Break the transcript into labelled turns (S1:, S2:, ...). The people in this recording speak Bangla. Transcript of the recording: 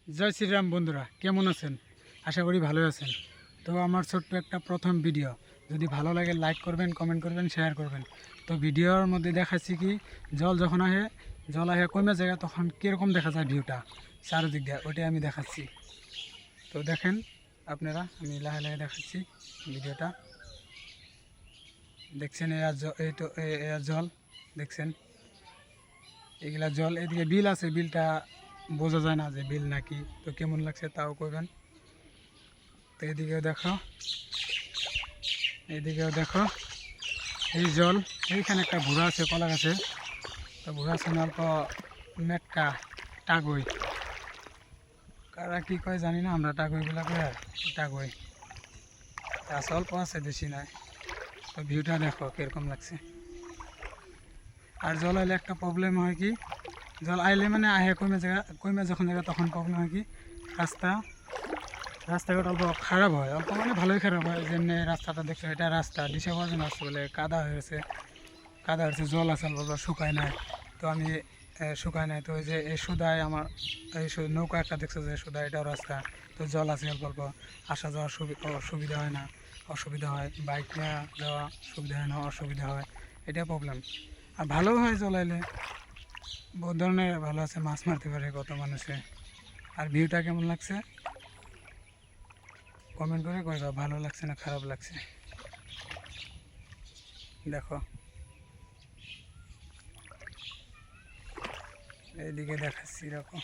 S1: জয় শ্রীরাম বন্ধুরা, কেমন আছেন? আশা করি ভালো আছেন। তো আমার ছোট্ট একটা প্রথম ভিডিও, যদি ভালো লাগে লাইক করবেন, কমেন্ট করবেন, শেয়ার করবেন। তো ভিডিওর মধ্যে দেখাচ্ছি কি জল যখন আহে কমে জায়গা তখন কীরকম দেখা যায় ভিউটা চারিদিক দিয়ে, ওইটাই আমি দেখাচ্ছি। তো দেখেন আপনারা, আমি লাহে লাহে দেখাচ্ছি ভিডিওটা। দেখছেন এই তো জল দেখছেন, এগুলা জল। এদিকে বিল আছে, বিলটা বোঝা যায় না যে বিল নাকি। তো কেমন লাগছে তাও করবেন। তো এদিকেও দেখো এই জল। এইখানে একটা ভুড়া আছে কলা গাছে। তো ভুড়া আছে অল্প মেটকা টাগই, কারা কি কয় জানি না, আমরা টাগইগুলা কই। আর টাগই গাছ অল্প আছে, বেশি নাই। তো ভিউটা দেখো কীরকম লাগছে। আর জল আইলে একটা প্রবলেম হয় কি, জল আইলে মানে কমে যখন জায়গা তখন প্রবলেম হয় কি, রাস্তাঘাট অল্প খারাপ হয়, অল্প মানে ভালোই খারাপ হয়। যেমনি রাস্তাটা দেখছো, এটা রাস্তা ডিসেম্বর যেন আসছে বলে কাদা হয়েছে, জল আছে অল্প, শুকায় নাই। তো আমি শুকায় নাই, তো ওই যে এই সুদায় আমার এই নৌকা একটা দেখছো যে সুদা, এটাও রাস্তা। তো জল আছে অল্প অল্প, আসা যাওয়ার সুবিধা হয় না, অসুবিধা হয়। বাইক নিয়ে যাওয়া সুবিধা হয় না, অসুবিধা হয়, এটা প্রবলেম। আর ভালো হয় জল আইলে, বহুত ধরনের ভালো আছে, মাছ মারতে পারে কত মানুষে। আর ভিউটা কেমন লাগছে কমেন্ট করে কইবা, ভালো লাগছে না খারাপ লাগছে। দেখো এইদিকে দেখাচ্ছি, দেখো